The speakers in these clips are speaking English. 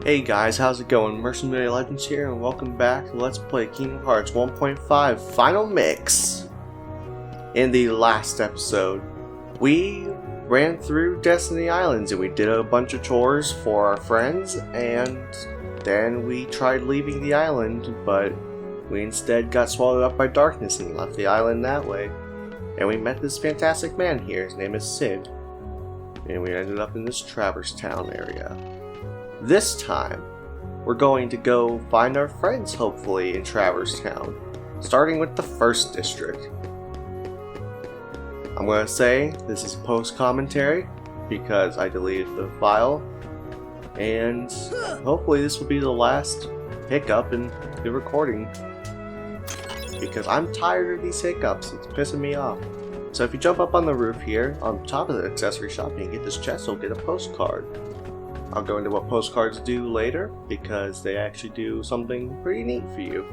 Hey guys, how's it going? Mercenary Legends here, and welcome back to Let's Play Kingdom Hearts 1.5 Final Mix. In the last episode, we ran through Destiny Islands and we did a bunch of chores for our friends, and then we tried leaving the island, but we instead got swallowed up by darkness and left the island that way. And we met this fantastic man here, his name is Sid, and we ended up in this Traverse Town area. This time, we're going to go find our friends, hopefully, in Traverse Town, starting with the first district. I'm going to say this is post-commentary, because I deleted the file, and hopefully this will be the last hiccup in the recording, because I'm tired of these hiccups. It's pissing me off. So if you jump up on the roof here, on top of the accessory shop, and get this chest, you'll get a postcard. I'll go into what postcards do later, because they actually do something pretty neat for you.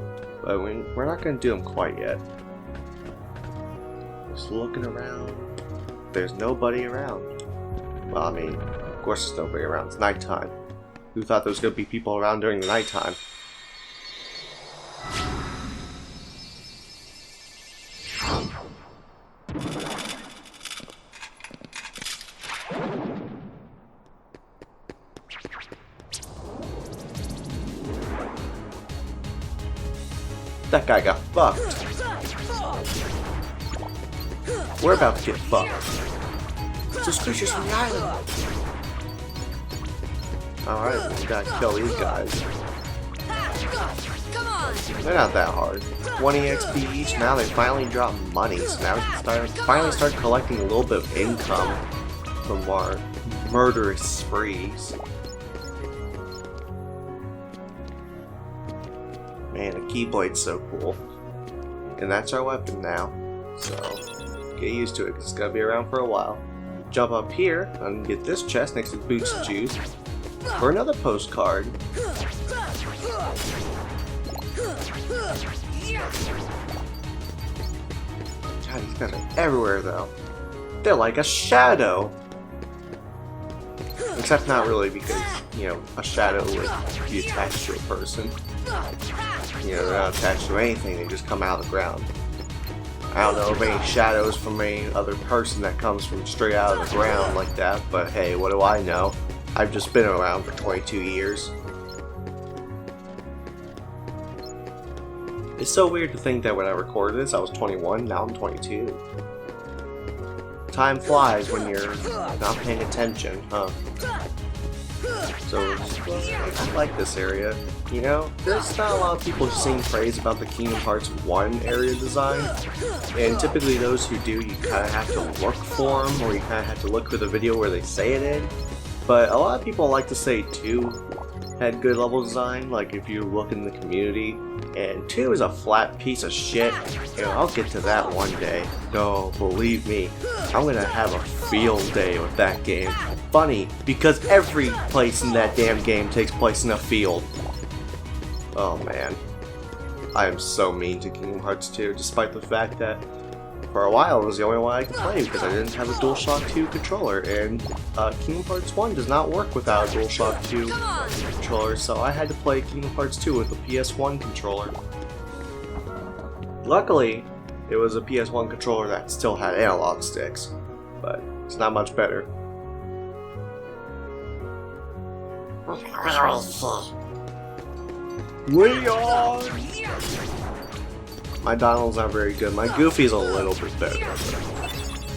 But we're not going to do them quite yet. Just looking around. There's nobody around. Well, I mean, of course there's nobody around. It's nighttime. Who thought there was going to be people around during the nighttime? That guy got fucked. We're about to get fucked. Just creatures from the island. Alright, we gotta kill these guys. They're not that hard. 20 XP each. Now they finally drop money, so now we can finally start collecting a little bit of income from our murderous sprees. Man, a Keyblade's so cool. And that's our weapon now. So, get used to it, because it's going to be around for a while. Jump up here and get this chest next to Boots Juice for another postcard. God, these guys are everywhere though. They're like a shadow. Except not really, because, you know, a shadow would be attached to a person. You know, they're not attached to anything, they just come out of the ground. I don't know of any shadows from any other person that comes from straight out of the ground like that, but hey, what do I know? I've just been around for 22 years. It's so weird to think that when I recorded this, I was 21, now I'm 22. Time flies when you're not paying attention, huh? So, I like this area. You know, there's not a lot of people who sing praise about the Kingdom Hearts 1 area design, and typically those who do, you kind of have to look for them, or you kind of have to look for the video where they say it in. But a lot of people like to say 2 had good level design, like if you look in the community, and 2 is a flat piece of shit. You know, I'll get to that one day. No, believe me, I'm gonna have a field day with that game. Funny, because every place in that damn game takes place in a field. Oh man, I am so mean to Kingdom Hearts 2, despite the fact that for a while it was the only one I could play because I didn't have a DualShock 2 controller, and Kingdom Hearts 1 does not work without a DualShock 2 controller, so I had to play Kingdom Hearts 2 with the PS1 controller. Luckily, it was a PS1 controller that still had analog sticks, but it's not much better. We are! My Donald's not very good. My Goofy's a little bit better.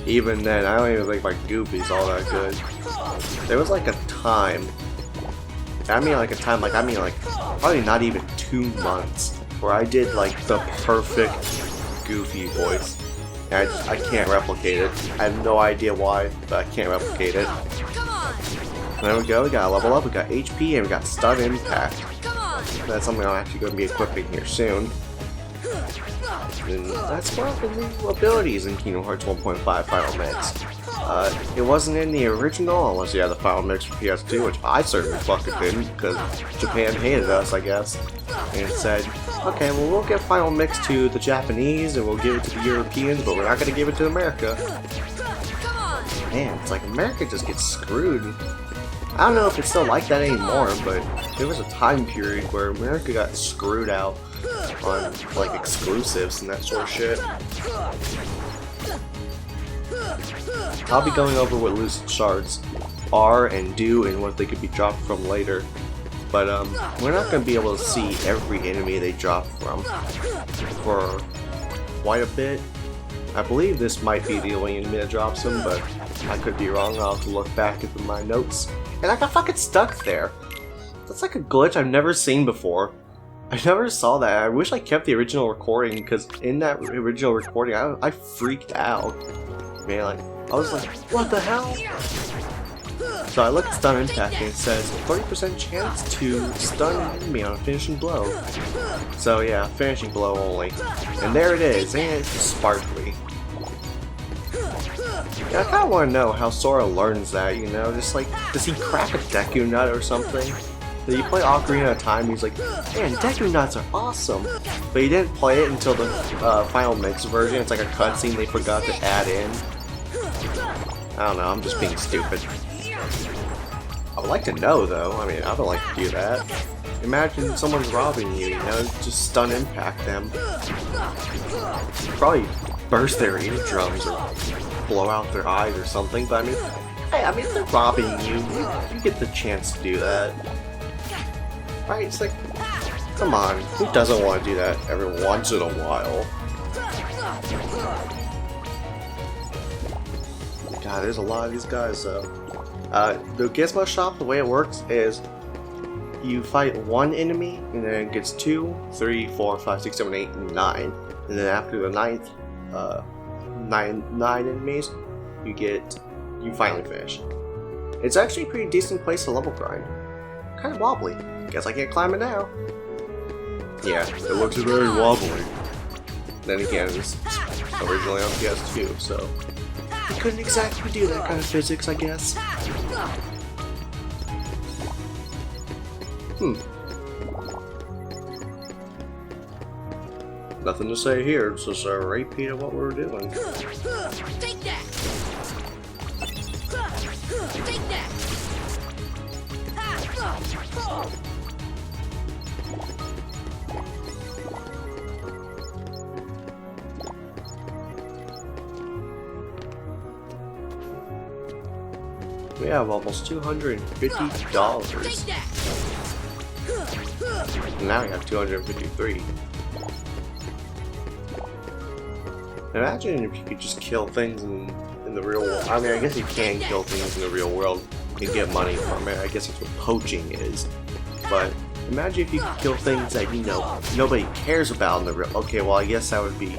Even then, I don't even think my Goofy's all that good. There was like a time, I mean like probably not even 2 months, where I did like the perfect Goofy voice. And I can't replicate it. I have no idea why, but I can't replicate it. And there we go, we got a level up, we got HP, and we got Stun Impact. That's something I'm actually going to be equipping here soon. And that's one of the new abilities in Kingdom Hearts 1.5 Final Mix. It wasn't in the original, unless you had the Final Mix for PS2, which I certainly fucking didn't, because Japan hated us, I guess. And said, okay, well we'll give Final Mix to the Japanese, and we'll give it to the Europeans, but we're not going to give it to America. Man, it's like America just gets screwed. I don't know if it's still like that anymore, but there was a time period where America got screwed out on like exclusives and that sort of shit. I'll be going over what Lucid Shards are and do and what they could be dropped from later. But we're not going to be able to see every enemy they drop from for quite a bit. I believe this might be the only enemy that drops them, but I could be wrong. I'll have to look back at my notes. And I got fucking stuck there. That's like a glitch I've never seen before. I never saw that. I wish I kept the original recording, because in that original recording I freaked out. Man, like, I was like, what the hell? So I look at stun impact and it says 30% chance to stun an enemy on a finishing blow. So yeah, finishing blow only. And there it is, and it's sparkly. Yeah, I kinda wanna know how Sora learns that, you know? Just like, does he crack a Deku Nut or something? Did he play Ocarina of Time? He's like, man, Deku Nuts are awesome! But he didn't play it until the final mix version. It's like a cutscene they forgot to add in. I don't know, I'm just being stupid. I would like to know though, I mean, I would like to do that. Imagine someone's robbing you, you know, just stun impact them. Probably burst their eardrums or blow out their eyes or something, but I mean, hey, I mean, if they're robbing you, you get the chance to do that. Right, it's like, come on, who doesn't want to do that every once in a while? God, there's a lot of these guys though. The Gizmo shop, the way it works is you fight one enemy and then it gets 2, 3, 4, 5, 6, 7, 8, and 9. And then after the 9th, 9 enemies, you finally finish. It's actually a pretty decent place to level grind. Kind of wobbly. Guess I can't climb it now. Yeah, it looks very wobbly. Then again, it's originally on PS2, so I couldn't exactly do that kind of physics, I guess. Nothing to say here, it's just a repeat of what we're doing. Take that! Take that! We have almost $250. And now we have 253. Imagine if you could just kill things in the real world. I mean, I guess you can kill things in the real world and get money from it. I guess that's what poaching is. But imagine if you could kill things that, you know, nobody cares about in the real... Okay, well, I guess that would be...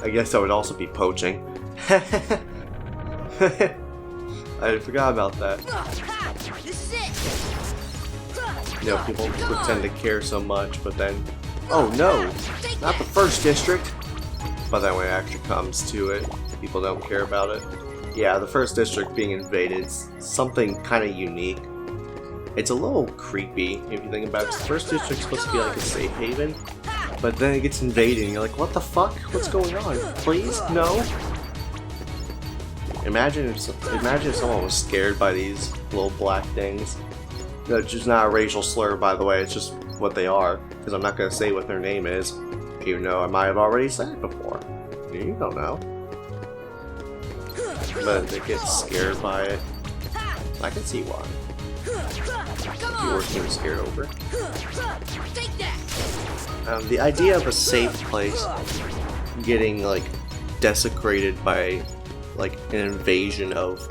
I guess that would also be poaching. I forgot about that. You know, people pretend to care so much, but then... Oh no! Not the first district! But then when it actually comes to it, people don't care about it. Yeah, the first district being invaded is something kind of unique. It's a little creepy if you think about it. The first district's supposed to be like a safe haven, but then it gets invaded and you're like, what the fuck? What's going on? Please? No? Imagine if someone was scared by these little black things. That's just not a racial slur, by the way, it's just what they are. Because I'm not going to say what their name is, even though I might have already said it before. You don't know. But they get scared by it. I can see why. You were getting scared over. The idea of a safe place getting, like, desecrated by, like, an invasion of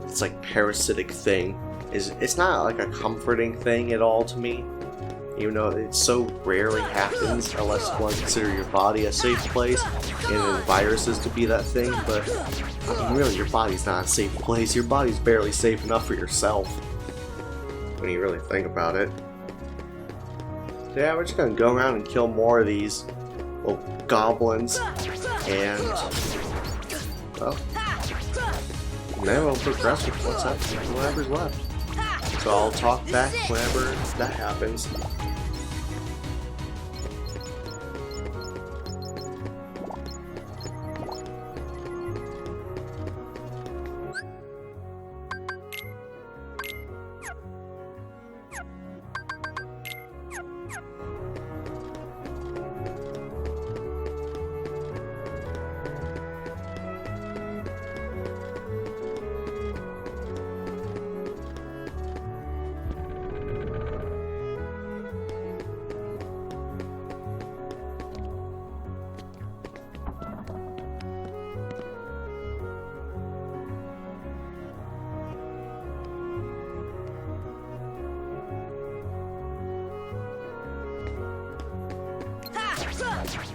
this, like, parasitic thing it's not like a comforting thing at all to me, even though it so rarely happens unless you want to consider your body a safe place and then viruses to be that thing. But I mean, really, your body's not a safe place. Your body's barely safe enough for yourself when you really think about it. So yeah, we're just gonna go around and kill more of these little goblins, and well, then we'll progress with whatever's left. So I'll talk back whenever that happens.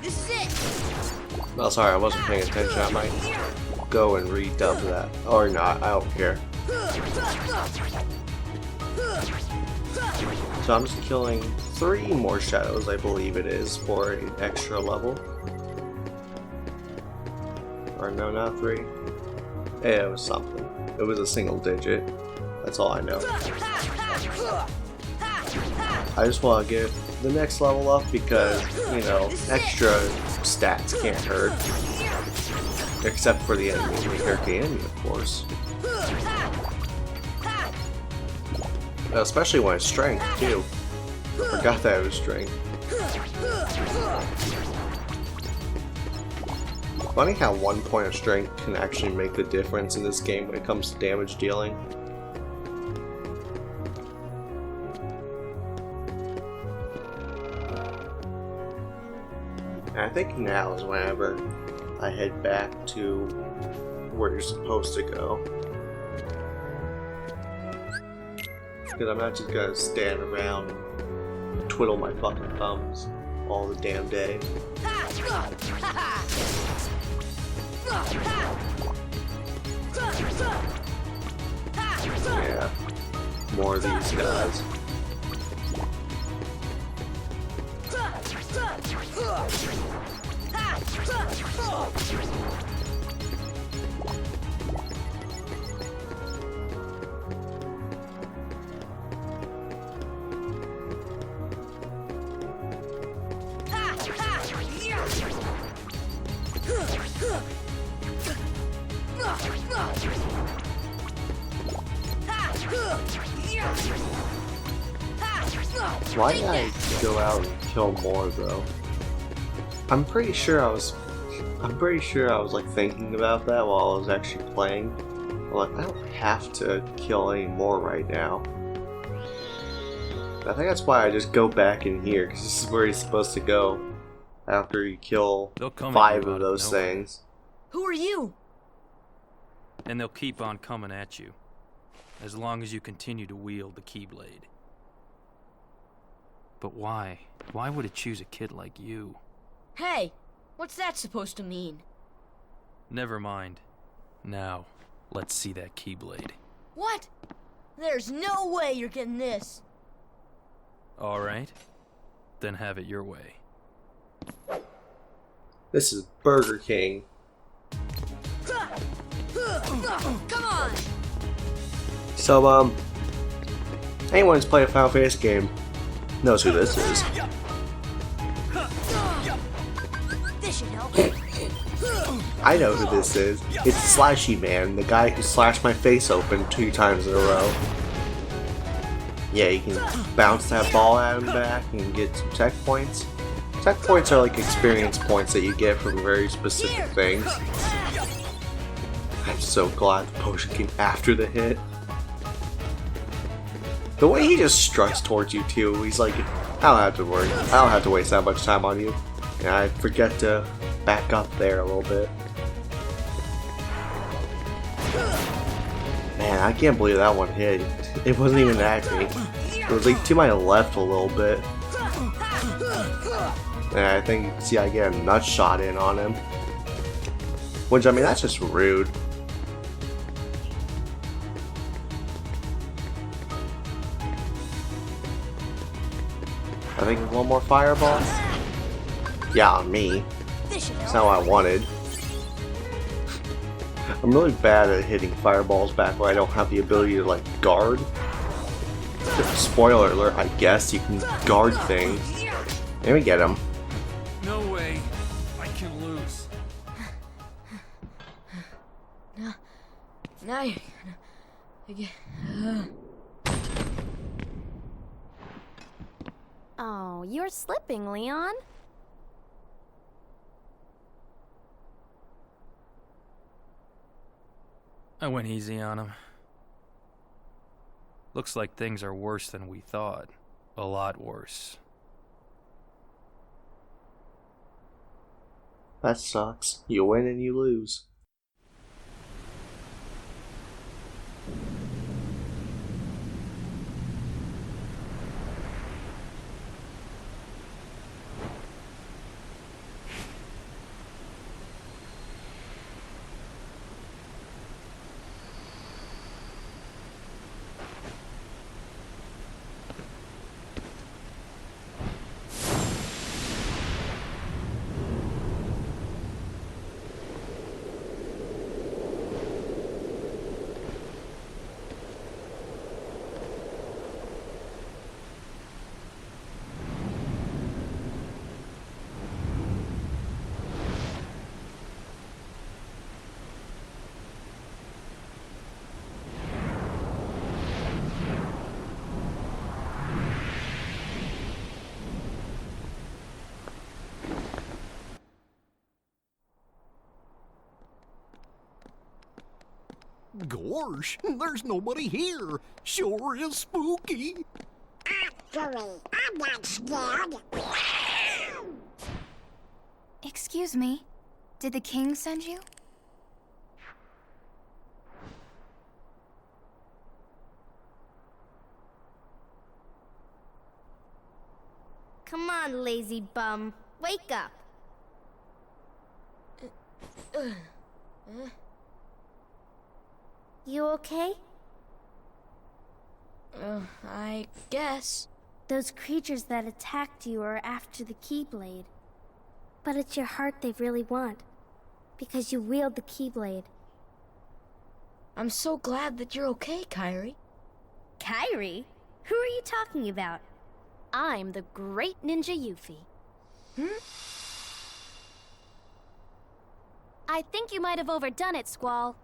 This is it. Oh, sorry, I wasn't paying attention. I might go and redub that. Or not, I don't care. So I'm just killing 3 more shadows, I believe it is, for an extra level. Or no, not 3. Yeah, it was something. It was a single digit. That's all I know. I just want to get the next level up because, you know, extra stats can't hurt. Except for the enemy maker can, of course. Especially when it's strength, too. I forgot that it was strength. Funny how 1 point of strength can actually make the difference in this game when it comes to damage dealing. And I think now is whenever I head back to where you're supposed to go. Because I'm not just gonna stand around and twiddle my fucking thumbs all the damn day. Yeah, more of these guys. Why did I go out and kill more though? I'm pretty sure I was like thinking about that while I was actually playing. I'm like, I don't have to kill any more right now. I think that's why I just go back in here, because this is where he's supposed to go after you kill 5 of those things. Who are you? And they'll keep on coming at you, as long as you continue to wield the Keyblade. But why? Why would it choose a kid like you? Hey, what's that supposed to mean? Never mind. Now, let's see that Keyblade. What? There's no way you're getting this. Alright. Then have it your way. This is Burger King. Come on! So, anyone who's played a Final Fantasy game knows who this is. This should help. I know who this is. It's Slashy Man, the guy who slashed my face open 2 times in a row. Yeah, you can bounce that ball at him back and get some tech points. Tech points are like experience points that you get from very specific things. I'm so glad the potion came after the hit. The way he just struts towards you too, he's like, I don't have to worry. I don't have to waste that much time on you. And I forget to back up there a little bit. Man, I can't believe that one hit. It wasn't even at me. It was like to my left a little bit. And I think, see, I get a nut shot in on him. Which, I mean, that's just rude. I think one more fireball. Yeah, on me. That's not what I wanted. I'm really bad at hitting fireballs back where I don't have the ability to, like, guard. Spoiler alert, I guess you can guard things. Let me get him. No way. I can lose. Now you're gonna get... Oh, you're slipping, Leon. I went easy on him. Looks like things are worse than we thought. A lot worse. That sucks. You win and you lose. Gosh, there's nobody here. Sure is spooky. Actually, I'm not scared. Excuse me. Did the king send you? Come on, lazy bum. Wake up. You okay? I guess. Those creatures that attacked you are after the Keyblade. But it's your heart they really want. Because you wield the Keyblade. I'm so glad that you're okay, Kyrie. Kyrie? Who are you talking about? I'm the great ninja Yuffie. I think you might have overdone it, Squall.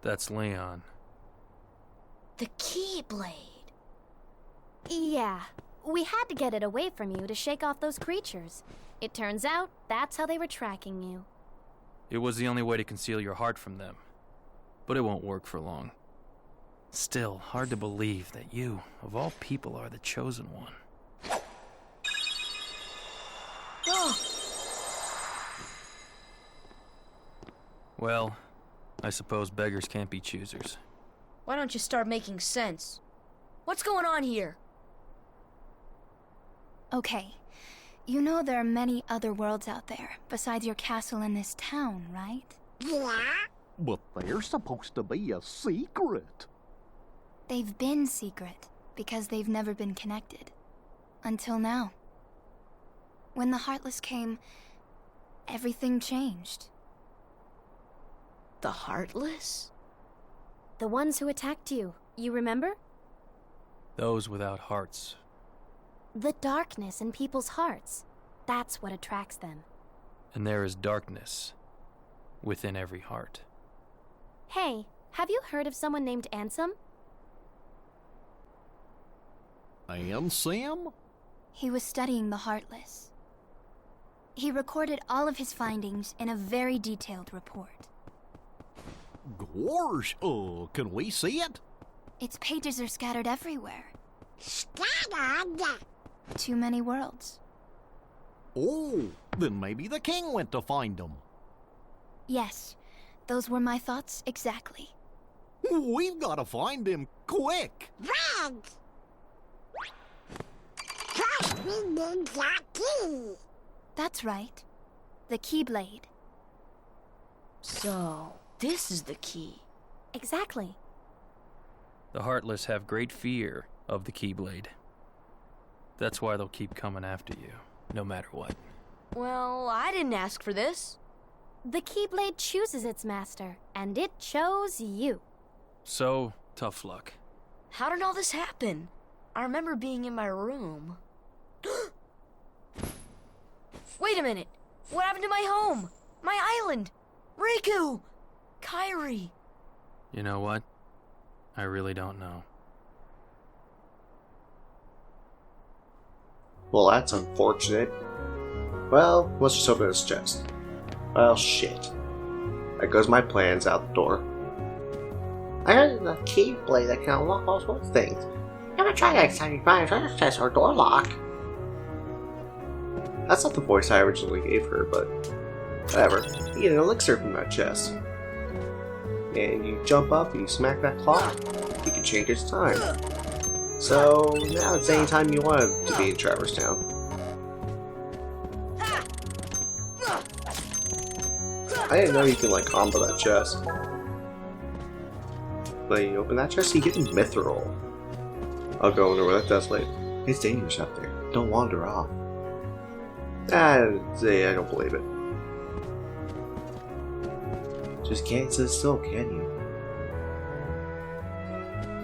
That's Leon. The Keyblade. Yeah, we had to get it away from you to shake off those creatures. It turns out that's how they were tracking you. It was the only way to conceal your heart from them. But it won't work for long. Still, hard to believe that you, of all people, are the chosen one. Oh, Well, I suppose beggars can't be choosers. why don't you start making sense? What's going on here? Okay, you know there are many other worlds out there besides your castle in this town, right? Yeah? But they're supposed to be a secret. They've been secret because they've never been connected. Until now. When the Heartless came, everything changed. The Heartless? The ones who attacked you, you remember? Those without hearts. The darkness in people's hearts. That's what attracts them. And there is darkness within every heart. Hey, have you heard of someone named Ansem? And Sam? He was studying the Heartless. He recorded all of his findings in a very detailed report. Gosh, can we see it? Its pages are scattered everywhere. Scattered? Too many worlds. Oh, then maybe the king went to find them. Yes, those were my thoughts exactly. We've got to find him quick. Red! First we need that key. That's right. The Keyblade. So, this is the key. Exactly. The Heartless have great fear of the Keyblade. That's why they'll keep coming after you, no matter what. Well, I didn't ask for this. The Keyblade chooses its master, and it chose you. So, tough luck. How did all this happen? I remember being in my room. Wait a minute! What happened to my home? My island? Riku! Kyrie! You know what? I really don't know. Well, that's unfortunate. Well, let's just open this chest. Well, shit. There goes my plans out the door. I heard a Keyblade that can unlock all sorts of things. Never try next time you find a treasure chest or door lock. That's not the voice I originally gave her, but whatever. You get an elixir from that chest. And you jump up and you smack that clock. You can change its time. So now it's any time you want to be in Traverse Town. I didn't know you can like combo that chest. But you open that chest, you get a mithril. I'll go into where that does later. It's dangerous out there. Don't wander off. I don't believe it. Just can't sit still, can you?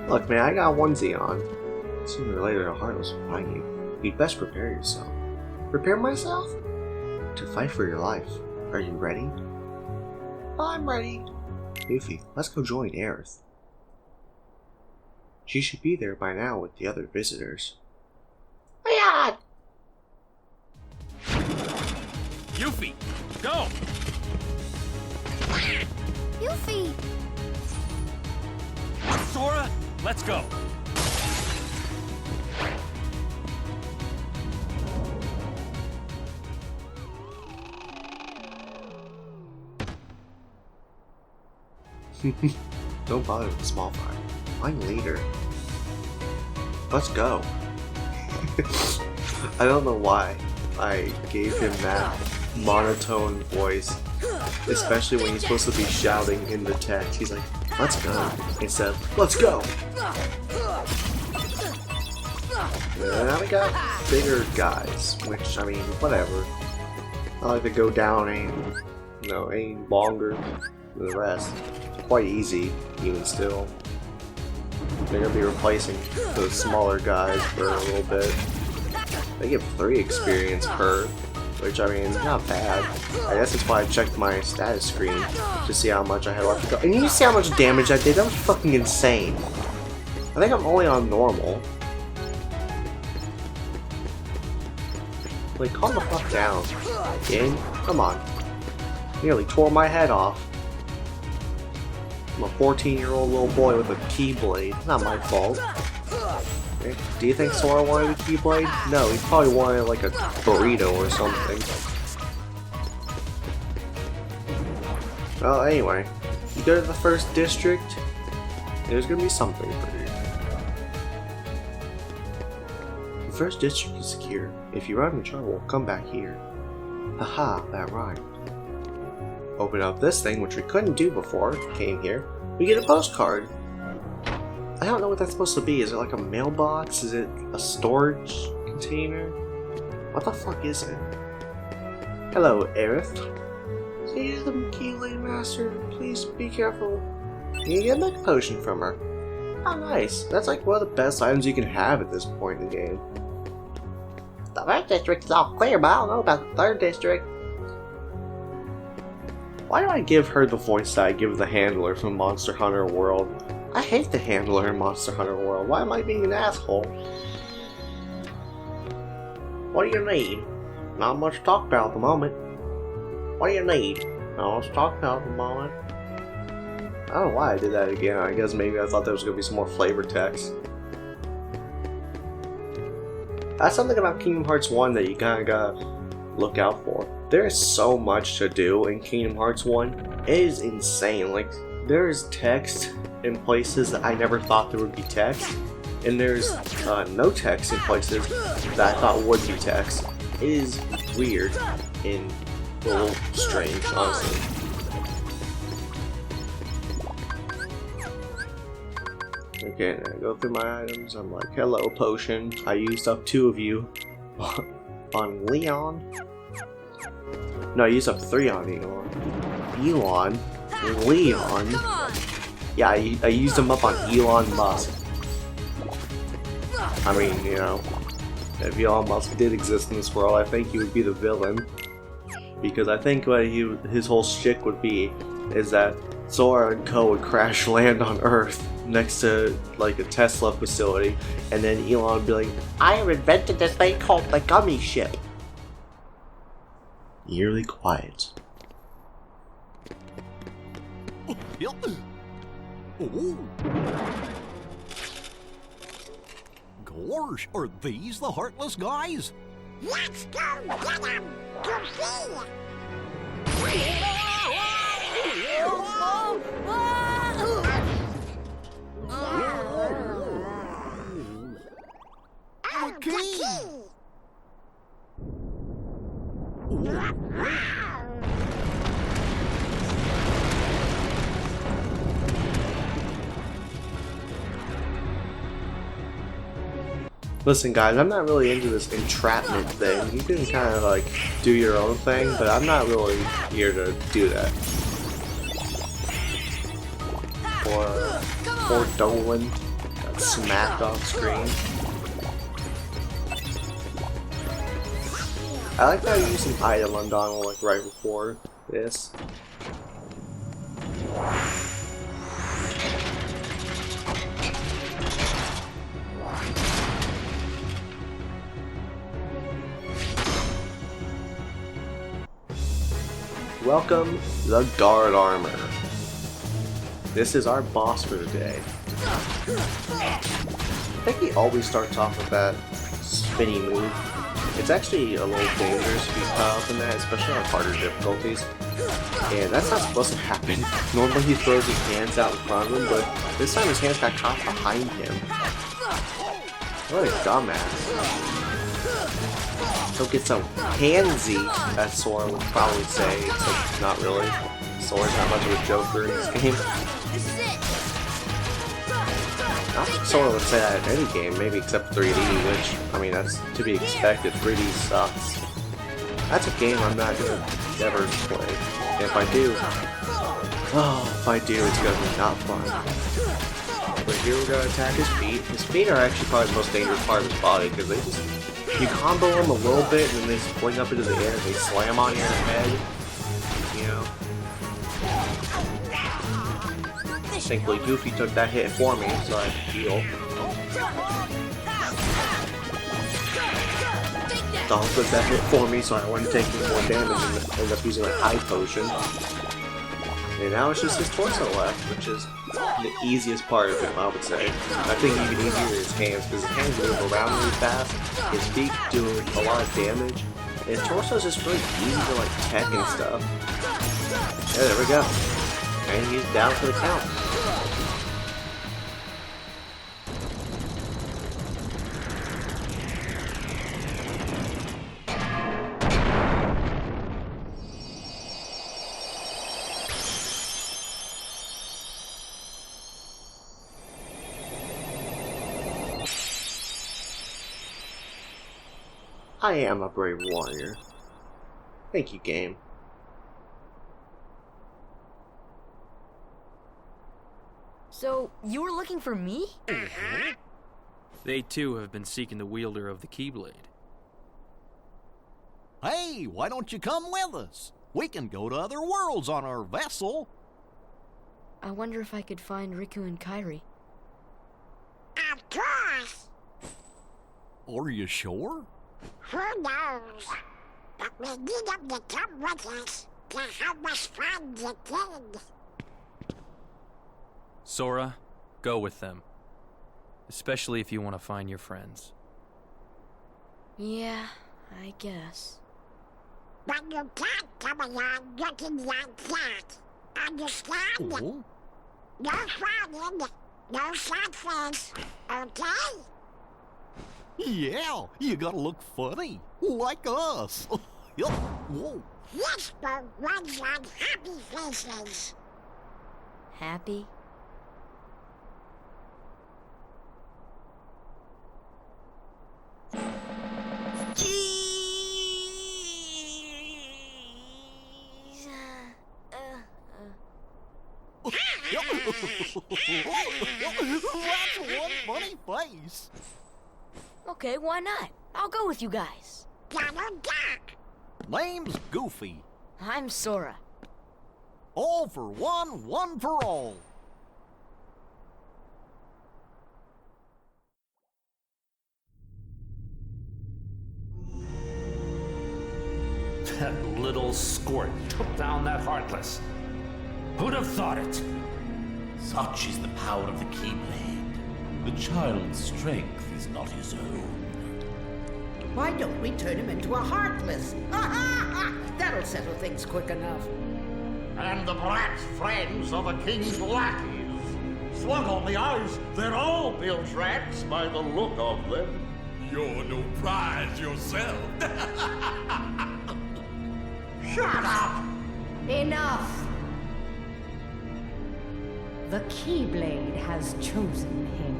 Look, man, I got a onesie on. Sooner or later, the Heartless will find you. You'd best prepare yourself. Prepare myself? To fight for your life. Are you ready? I'm ready. Yuffie, let's go join Aerith. She should be there by now with the other visitors. Yeah. Yuffie, go! Yuffie! Sora, let's go! Don't bother with the small fry. I'm leader. Let's go. I don't know why I gave him that monotone voice, especially when he's supposed to be shouting in the text. He's like, let's go, instead of, let's go! And now we got bigger guys, which, I mean, whatever. I like to go down any longer than the rest. Quite easy, even still. They're gonna be replacing those smaller guys for a little bit. They get 3 experience per, which I mean is not bad. I guess that's why I checked my status screen to see how much I had left to go. And you see how much damage I did? That was fucking insane. I think I'm only on normal. Like, calm the fuck down. Game? Come on. Nearly tore my head off. I'm a 14-year-old little boy with a Keyblade. Not my fault. Okay. Do you think Sora wanted a Keyblade? No, he probably wanted like a burrito or something. Well, anyway. You go to the first district, there's gonna be something for you. The first district is secure. If you run into trouble, come back here. Haha, that rhymed. Open up this thing, which we couldn't do before we came here. We get a postcard. I don't know what that's supposed to be. Is it like a mailbox? Is it a storage container? What the fuck is it? Hello, Aerith. See the Keyblade Master. Please be careful. You get a mech potion from her. Oh, nice. That's like one of the best items you can have at this point in the game. The first district is all clear, but I don't know about the third district. Why do I give her the voice that I give the handler from Monster Hunter World? I hate the handler in Monster Hunter World. Why am I being an asshole? What do you need? Not much to talk about at the moment. What do you need? Not much to talk about at the moment. I don't know why I did that again. I guess maybe I thought there was going to be some more flavor text. That's something about Kingdom Hearts 1 that you kind of gotta look out for. There is so much to do in Kingdom Hearts 1. It is insane. Like, there is text in places that I never thought there would be text, and there's no text in places that I thought would be text. It is weird and a little strange, honestly. Okay, and I go through my items. I'm like, hello, potion. I used up 2 of you on Leon. No, I used up 3 on Elon. Leon. Yeah, I used them up on Elon Musk. I mean, you know, if Elon Musk did exist in this world, I think he would be the villain. Because I think what his whole shtick would be is that Sora and Co. would crash land on Earth next to like a Tesla facility, and then Elon would be like, I have invented this thing called the gummy ship. Eerily quiet. Yep. Oh. Gosh, are these the Heartless guys? Let's go get him! Goofy! Oh, the key! Listen guys, I'm not really into this entrapment thing. You can kind of like do your own thing, but I'm not really here to do that. Poor Dolan got smacked off screen. I like how you used an item on Donald like right before this. Welcome, the Guard Armor. This is our boss for the day. I think he always starts off with that spinny move. It's actually a little dangerous if you caught up in that, especially on harder difficulties. And that's not supposed to happen. Normally he throws his hands out in front of him, but this time his hands got caught behind him. What a dumbass. He'll get so handsy, as Sora would probably say, except not really. Sora's not much of a joker in this game. Not that Sora would say that in any game, maybe except 3D, which, I mean, that's to be expected. 3D sucks. That's a game I'm not gonna ever play. And if I do, it's gonna be not fun. But here we're gonna attack his feet. His feet are actually probably the most dangerous part of his body, because they just, you combo them a little bit, and then they swing up into the air, and they slam on your head. You know? Thankfully, Goofy took that hit for me, so I could heal. Donald took that hit for me, so I wouldn't take any more damage and end up using a high potion. And now it's just his torso left, which is the easiest part of him, I would say. I think even easier is his hands, because his hands move around really fast, his feet do a lot of damage, and his torso is just really easy to like tech and stuff. Yeah, there we go. And he's down for the count. I am a brave warrior. Thank you, game. So, you were looking for me? They too have been seeking the wielder of the Keyblade. Hey, why don't you come with us? We can go to other worlds on our vessel. I wonder if I could find Riku and Kairi. Of course! Are you sure? Who knows? But we need them to come with us to help us find the kid. Sora, go with them. Especially if you want to find your friends. Yeah, I guess. But you can't come along looking like that. Understand? Oh? No frowning, no sad face, okay? Yeah, you gotta look funny, like us. Yup. Whoa. Whisper runs on happy faces. Happy? Jeez. That's one funny face. Okay, why not? I'll go with you guys. Donald Duck. Name's Goofy. I'm Sora. All for one, one for all. That little squirt took down that Heartless. Who'd have thought it? Such is the power of the Keyblade. The child's strength is not his own. Why don't we turn him into a Heartless? That'll settle things quick enough. And the brat's friends are the king's lackeys. Slug on the eyes, they're all bilge rats by the look of them. You're no prize yourself. Shut up! Enough! The Keyblade has chosen him.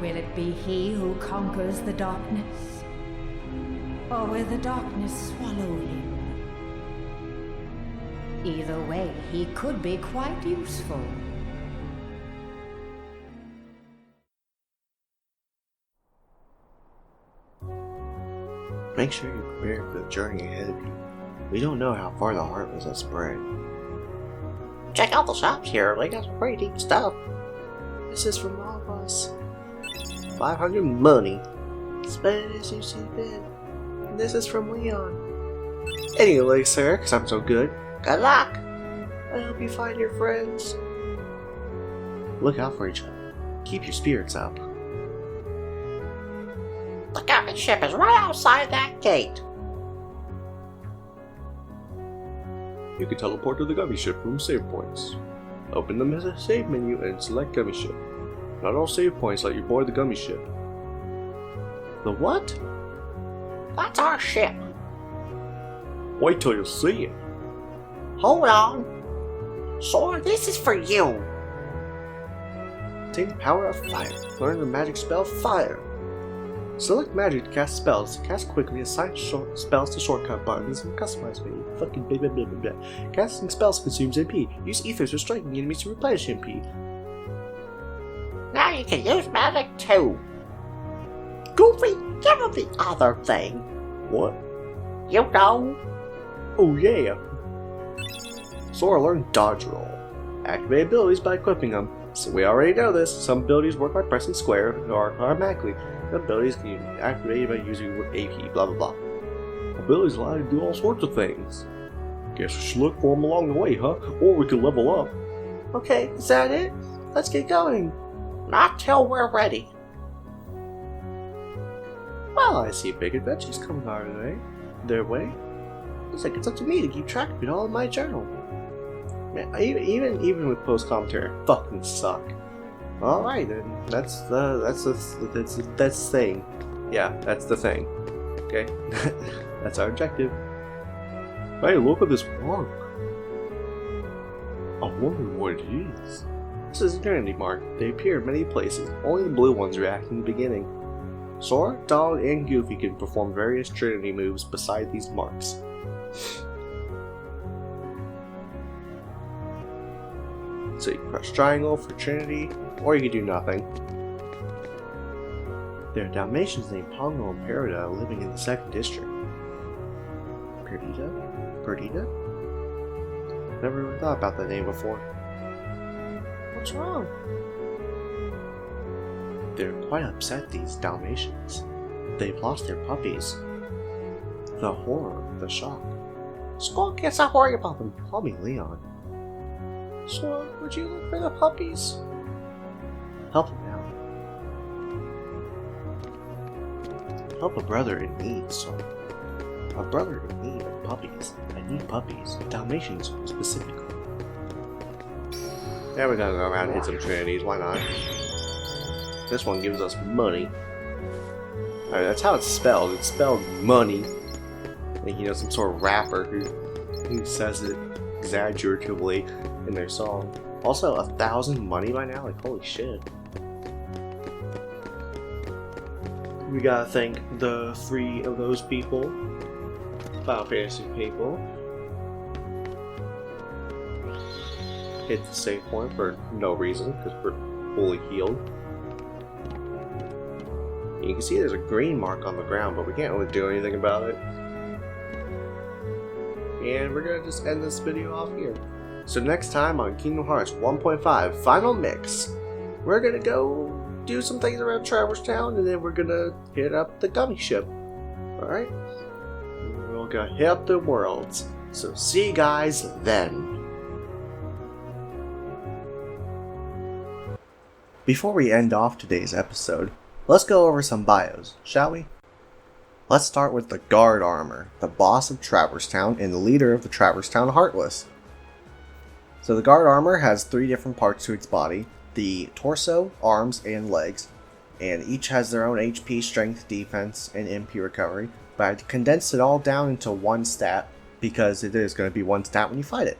Will it be he who conquers the darkness? Or will the darkness swallow him? Either way, he could be quite useful. Make sure you're prepared for the journey ahead of you. We don't know how far the Heartless has spread. Check out the shops here, they got some pretty deep stuff. This is from all of us. 500 money. Spend it as you see fit. And this is from Leon. Any Elixir, because I'm so good. Good luck! I hope you find your friends. Look out for each other. Keep your spirits up. The gummy ship is right outside that gate. You can teleport to the gummy ship from save points. Open the save menu and select gummy ship. Not all save points let you board the gummy ship. The what? That's our ship. Wait till you see it. Hold on. Sora, this is for you. Take the power of fire. Learn the magic spell Fire. Select magic to cast spells. Cast quickly, assign spells to shortcut buttons, and customize menu. Fucking blah blah blah blah blah. Casting spells consumes MP. Use ethers for striking enemies to replenish MP. Now you can use magic too. Goofy, give him the other thing. What? You know. Oh yeah. Sora learned Dodge Roll. Activate abilities by equipping them. So we already know this. Some abilities work by pressing square or automatically. Some abilities can be activated by using AP, blah blah blah. Abilities allow you to do all sorts of things. Guess we should look for them along the way, huh? Or we can level up. Okay, is that it? Let's get going. Not till we're ready. Well, I see big adventures coming their way. Looks like it's up to me to keep track of it all in my journal. Man, even with post commentary, I fucking suck. All right, then that's the thing. Yeah, that's the thing. Okay, that's our objective. Hey, look at this mark. I wonder what it is. This is a Trinity mark. They appear in many places. Only the blue ones react in the beginning. Sora, Donald, and Goofy can perform various Trinity moves beside these marks. So you can press triangle for Trinity, or you can do nothing. There are Dalmatians named Pongo and Perdita living in the 2nd district. Perdita? Perdita? Never even thought about that name before. What's wrong? They're quite upset, these Dalmatians. They've lost their puppies. The horror, the shock. Squawk gets a worry about them. Call me Leon. So, would you look for the puppies? Help them out. Help a brother in need, son. A brother in need of puppies. I need puppies. Dalmatians, specifically. Yeah, we're gonna go around and hit some Trinities, why not? This one gives us money. Alright, that's how it's spelled. It's spelled money. Like, you know, some sort of rapper who says it exaggeratively in their song. Also, 1,000 money by now? Like, holy shit. We gotta thank the 3 of those people. Final Fantasy people. Hit the save point for no reason, because we're fully healed. You can see there's a green mark on the ground, but we can't really do anything about it. And we're gonna just end this video off here. So next time on Kingdom Hearts 1.5 Final Mix, we're gonna go do some things around Traverse Town, and then we're gonna hit up the gummy ship. Alright? We'll we'll go hit up the worlds. So see you guys then. Before we end off today's episode, let's go over some bios, shall we? Let's start with the Guard Armor, the boss of Traverse Town and the leader of the Traverse Town Heartless. So the Guard Armor has 3 different parts to its body, the torso, arms, and legs, and each has their own HP, strength, defense, and MP recovery, but I condensed it all down into one stat because it is going to be one stat when you fight it.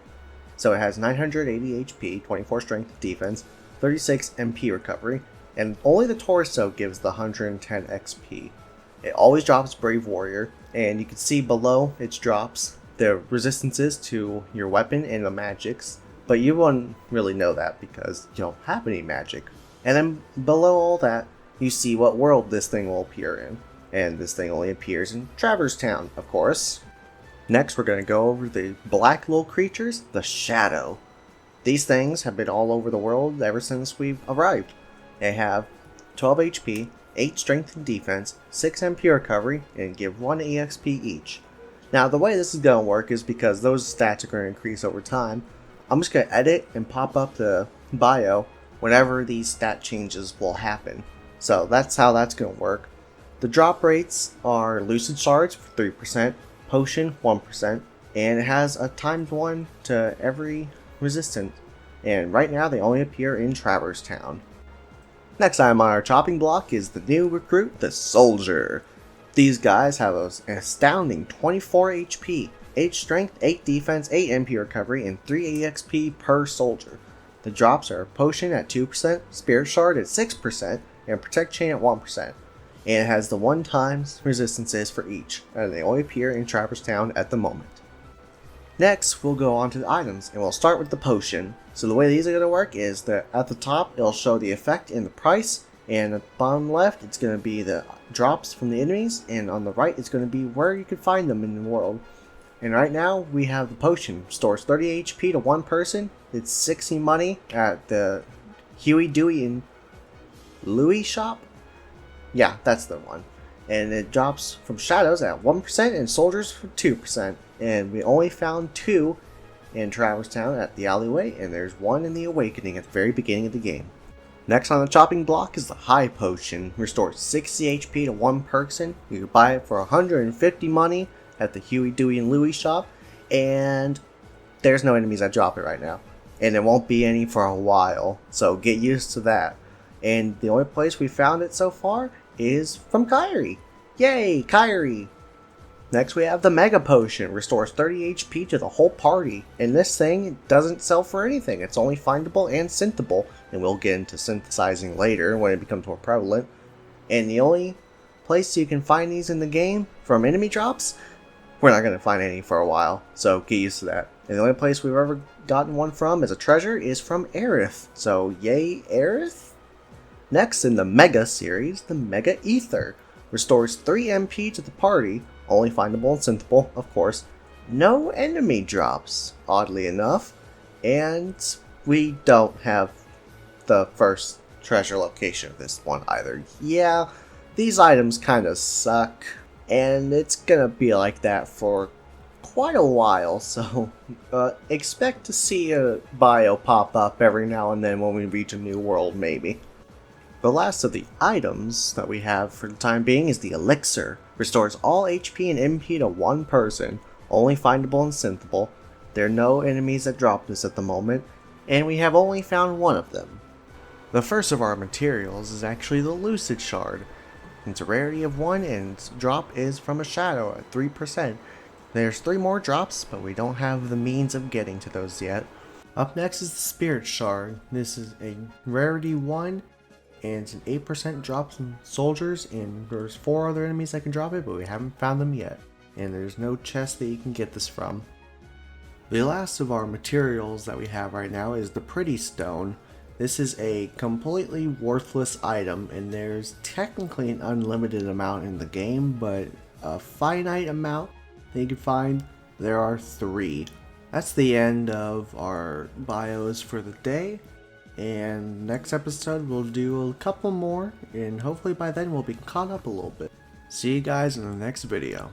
So it has 980 HP, 24 strength, defense, 36 MP recovery, and only the torso gives the 110 XP. It always drops Brave Warrior, and you can see below its drops the resistances to your weapon and the magics, but you won't really know that because you don't have any magic. And then below all that, you see what world this thing will appear in, and this thing only appears in Traverse Town, of course. Next, we're going to go over the black little creatures, the Shadow. These things have been all over the world ever since we've arrived. They have 12 HP, 8 strength and defense, 6 MP recovery, and give 1 EXP each. Now the way this is going to work is because those stats are going to increase over time. I'm just going to edit and pop up the bio whenever these stat changes will happen. So that's how that's going to work. The drop rates are Lucid Shards for 3%, Potion 1%, and it has a ×1 to every resistant. And right now they only appear in Traverse Town. Next item on our chopping block is the new recruit, the Soldier. These guys have an astounding 24 HP, 8 strength, 8 defense, 8 MP recovery, and 3 EXP per soldier. The drops are Potion at 2%, Spirit Shard at 6%, and Protect Chain at 1%. And it has the 1x resistances for each, and they only appear in Traverse Town at the moment. Next, we'll go on to the items, and we'll start with the Potion. So the way these are going to work is that at the top, it'll show the effect and the price, and at the bottom left, it's going to be the drops from the enemies, and on the right, it's going to be where you can find them in the world. And right now, we have the Potion. Stores 30 HP to one person. It's 60 money at the Huey, Dewey, and Louie shop. Yeah, that's the one. And it drops from Shadows at 1% and Soldiers for 2%. And we only found 2 in Traverse Town at the alleyway, and there's 1 in the Awakening at the very beginning of the game. Next on the chopping block is the High Potion. Restores 60 HP to one person. You can buy it for 150 money at the Huey, Dewey, and Louie shop, and there's no enemies that drop it right now. And there won't be any for a while, so get used to that. And the only place we found it so far is from Kyrie. Yay, Kyrie! Next we have the Mega Potion. Restores 30 HP to the whole party. And this thing doesn't sell for anything. It's only findable and synthable. And we'll get into synthesizing later when it becomes more prevalent. And the only place you can find these in the game from enemy drops, we're not going to find any for a while. So get used to that. And the only place we've ever gotten one from as a treasure is from Aerith. So yay, Aerith! Next in the Mega series, the Mega Ether. Restores 3 MP to the party. Only findable and synthable, of course. No enemy drops, oddly enough. And we don't have the first treasure location of this one either. Yeah, these items kind of suck. And it's gonna be like that for quite a while, so expect to see a bio pop up every now and then when we reach a new world, maybe. The last of the items that we have for the time being is the Elixir. Restores all HP and MP to one person, only findable and synthable. There are no enemies that drop this at the moment, and we have only found 1 of them. The first of our materials is actually the Lucid Shard. It's a rarity of 1 and its drop is from a shadow at 3%. There's 3 more drops, but we don't have the means of getting to those yet. Up next is the Spirit Shard. This is a rarity 1. And it's an 8% drop from soldiers, and there's 4 other enemies that can drop it, but we haven't found them yet. And there's no chest that you can get this from. The last of our materials that we have right now is the Pretty Stone. This is a completely worthless item, and there's technically an unlimited amount in the game, but a finite amount that you can find. There are 3. That's the end of our bios for the day. And next episode we'll do a couple more, and hopefully by then we'll be caught up a little bit. See you guys in the next video.